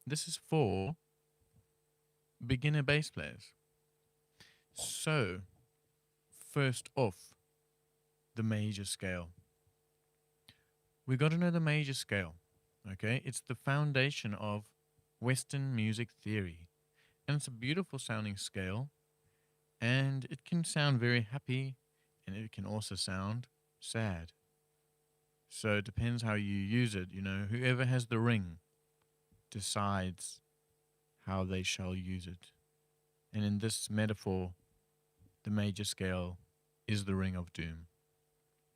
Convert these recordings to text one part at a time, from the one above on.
This is for beginner bass players. So, first off, the major scale. We got to know the major scale. Okay, it's the foundation of Western music theory, and it's a beautiful sounding scale, and it can sound very happy, and it can also sound sad. So it depends how you use it. You know, whoever has the ring decides how they shall use it. And in this metaphor, the major scale is the ring of doom.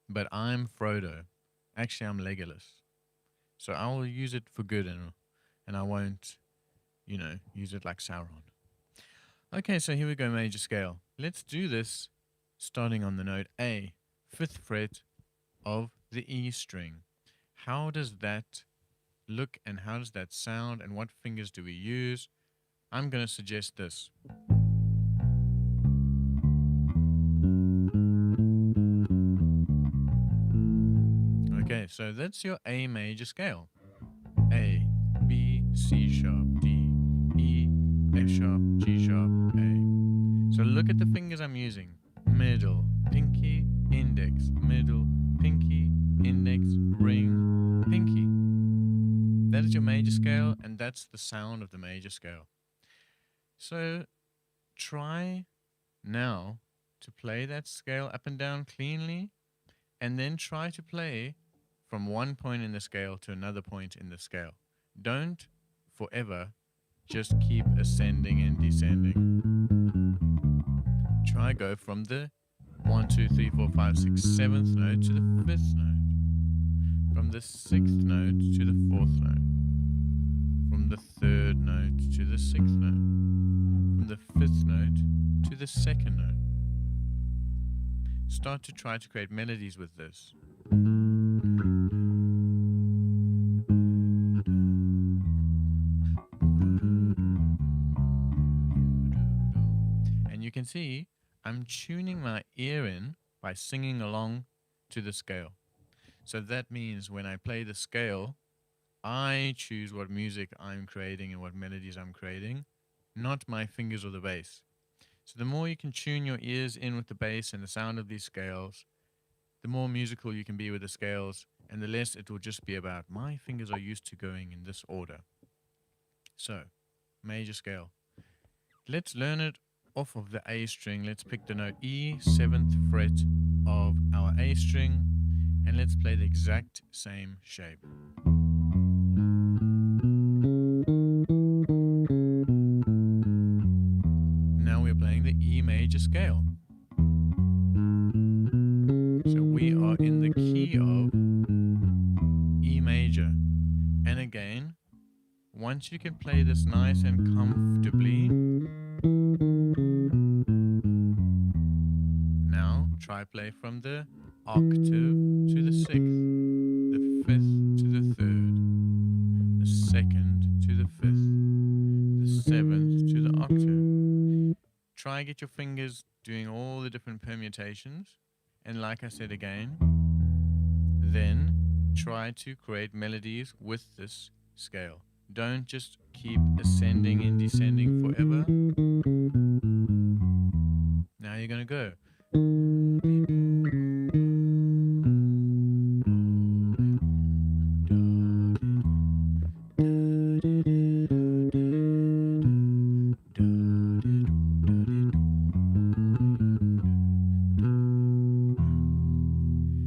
But I'm Frodo. Actually, I'm Legolas. So I will use it for good, and I won't, use it like Sauron. Okay, so here we go, major scale. Let's do this starting on the note A, fifth fret of the E string. How does that look and how does that sound and what fingers do we use? I'm going to suggest this. Okay, so that's your A major scale. A, B, C sharp, D, E, F sharp, G sharp, A. So look at the fingers I'm using. Middle, pinky, index, middle, pinky, index, ring, pinky. That is your major scale, and that's the sound of the major scale. So try now to play that scale up and down cleanly, and then try to play from one point in the scale to another point in the scale. Don't forever just keep ascending and descending. Try go from the 1, 2, 3, 4, 5, 6, 7th note to the 5th note. From the 6th note to the 4th note. From the 3rd note to the 6th note. From the 5th note to the 2nd note. Start to try to create melodies with this. And you can see I'm tuning my ear in by singing along to the scale. So that means when I play the scale, I choose what music I'm creating and what melodies I'm creating, not my fingers or the bass. So the more you can tune your ears in with the bass and the sound of these scales, the more musical you can be with the scales, and the less it will just be about my fingers are used to going in this order. So, major scale. Let's learn it off of the A string. Let's pick the note E, 7th fret of our A string, and let's play the exact same shape. Now we're playing the E major scale. So we are in the key of E major. And again, once you can play this nice and comfortably, now try play from the octave to the 6th, the 5th to the 3rd, the 2nd to the 5th, the 7th to the octave. Try get your fingers doing all the different permutations, and like I said again, then try to create melodies with this scale. Don't just keep ascending and descending forever. Now you're going to go.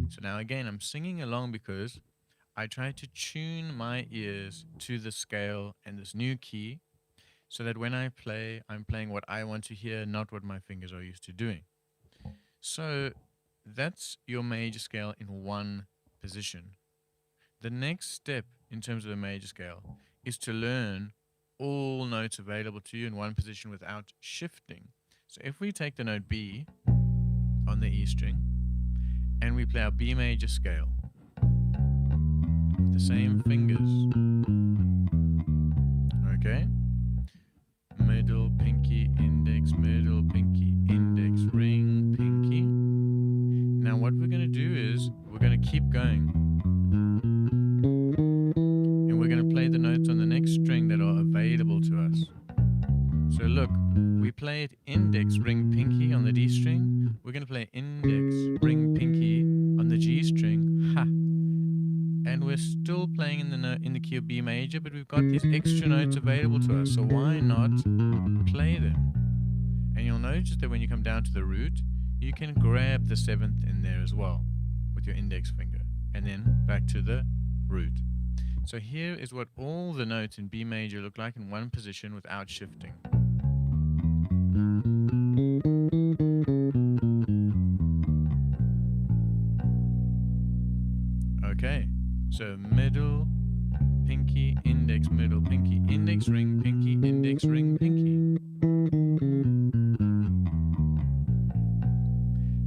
So now again, I'm singing along because I try to tune my ears to the scale and this new key so that when I play, I'm playing what I want to hear, not what my fingers are used to doing. So that's your major scale in one position. The next step in terms of the major scale is to learn all notes available to you in one position without shifting. So if we take the note B on the E string and we play our B major scale with the same fingers, okay? Middle, pinky, index, middle, pinky, index, ring, pinky. Now what we're going to do is we're going to keep going. And we're going to play the notes on the next string that are available available to us. So look, we played index, ring, pinky on the D string. We're going to play index, ring, pinky on the G string. Ha! And we're still playing in the key of B major, but we've got these extra notes available to us. So why not play them? And you'll notice that when you come down to the root, you can grab the 7th in there as well with your index finger, and then back to the root. So here is what all the notes in B major look like in one position without shifting. Okay, so middle, pinky, index, middle, pinky, index, ring, pinky, index, ring, pinky.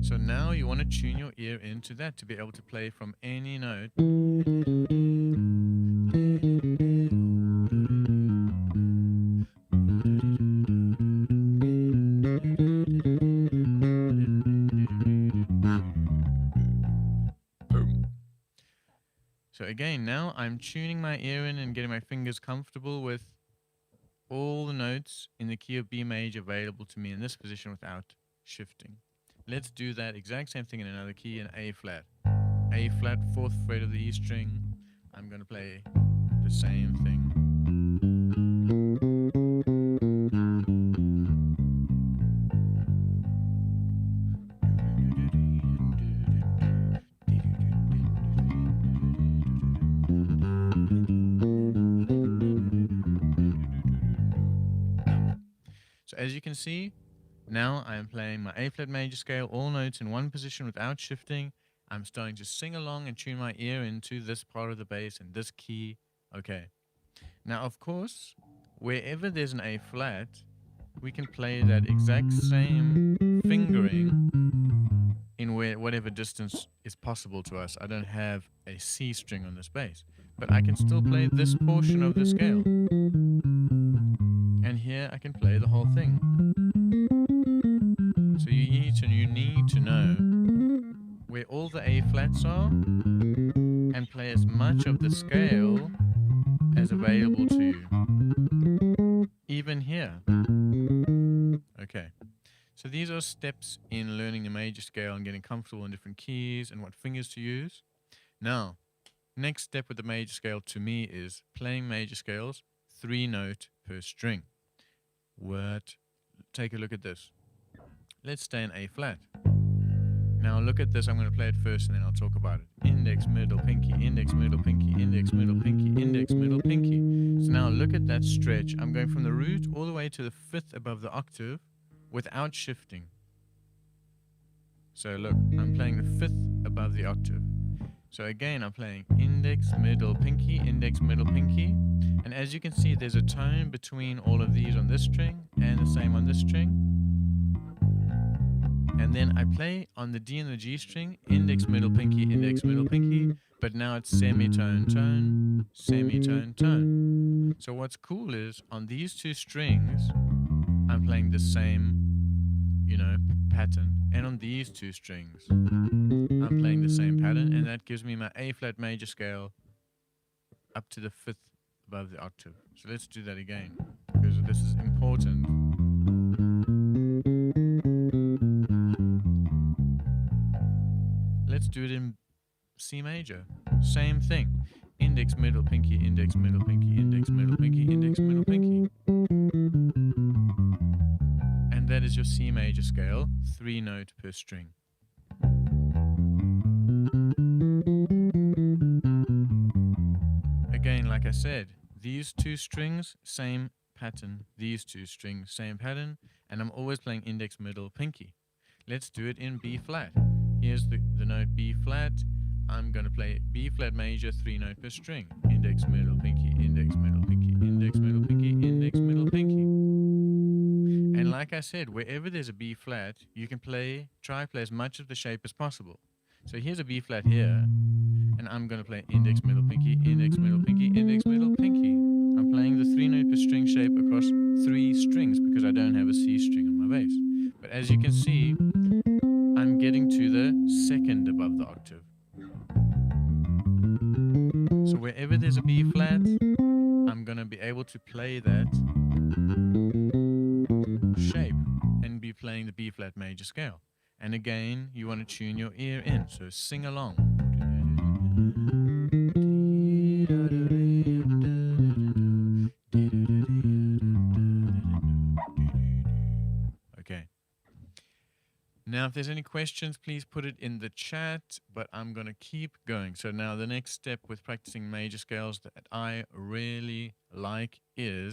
So now you want to tune your ear into that to be able to play from any note. So again, now I'm tuning my ear in and getting my fingers comfortable with all the notes in the key of B major available to me in this position without shifting. Let's do that exact same thing in another key, in A flat. A flat, 4th fret of the E string. I'm going to play the same thing. So as you can see, now I'm playing my A flat major scale, all notes in one position without shifting. I'm starting to sing along and tune my ear into this part of the bass and this key. Okay. Now, of course, wherever there's an A flat, we can play that exact same fingering in whatever distance is possible to us. I don't have a C string on this bass, but I can still play this portion of the scale. And here I can play the whole thing. So you need to know where all the A flats are and play as much of the scale as available to you. Even here. Okay. So these are steps in learning the major scale and getting comfortable in different keys and what fingers to use. Now, next step with the major scale to me is playing major scales 3 note per string. Take a look at this. Let's stay in A flat. Now look at this, I'm going to play it first and then I'll talk about it. Index, middle, pinky, index, middle, pinky, index, middle, pinky, index, middle, pinky. So now look at that stretch. I'm going from the root all the way to the 5th above the octave without shifting. So look, I'm playing the 5th above the octave. So again, I'm playing index, middle, pinky, index, middle, pinky. And as you can see, there's a tone between all of these on this string and the same on this string. And then I play on the D and the G string, index, middle, pinky, index, middle, pinky. But now it's semitone, tone, semitone, tone. So what's cool is on these 2 strings, I'm playing the same, pattern. And on these 2 strings, I'm playing the same pattern, and that gives me my A flat major scale up to the 5th above the octave. So let's do that again, because this is important. Let's do it in C major. Same thing. Index, middle, pinky, index, middle, pinky, index, middle, pinky, index, middle, pinky. And that is your C major scale, 3 note per string. Again, like I said, these 2 strings, same pattern. These 2 strings, same pattern. And I'm always playing index, middle, pinky. Let's do it in B flat. Here's the note B flat. I'm going to play B flat major, 3 note per string. Index, middle, pinky, index, middle, pinky, index, middle, pinky, index, middle, pinky. And like I said, wherever there's a B flat, you can try play as much of the shape as possible. So here's a B flat here, and I'm going to play index, middle, pinky, index, middle, pinky, index, middle, pinky. I'm playing the 3 note per string shape across 3 strings because I don't have a C string on my bass. But as you can see, I'm getting to the 2nd above the octave. So wherever there's a B flat, I'm going to be able to play that shape and be playing the B flat major scale. And again, you want to tune your ear in, so sing along. Okay. Now, if there's any questions, please put it in the chat, but I'm going to keep going. So now the next step with practicing major scales that I really like is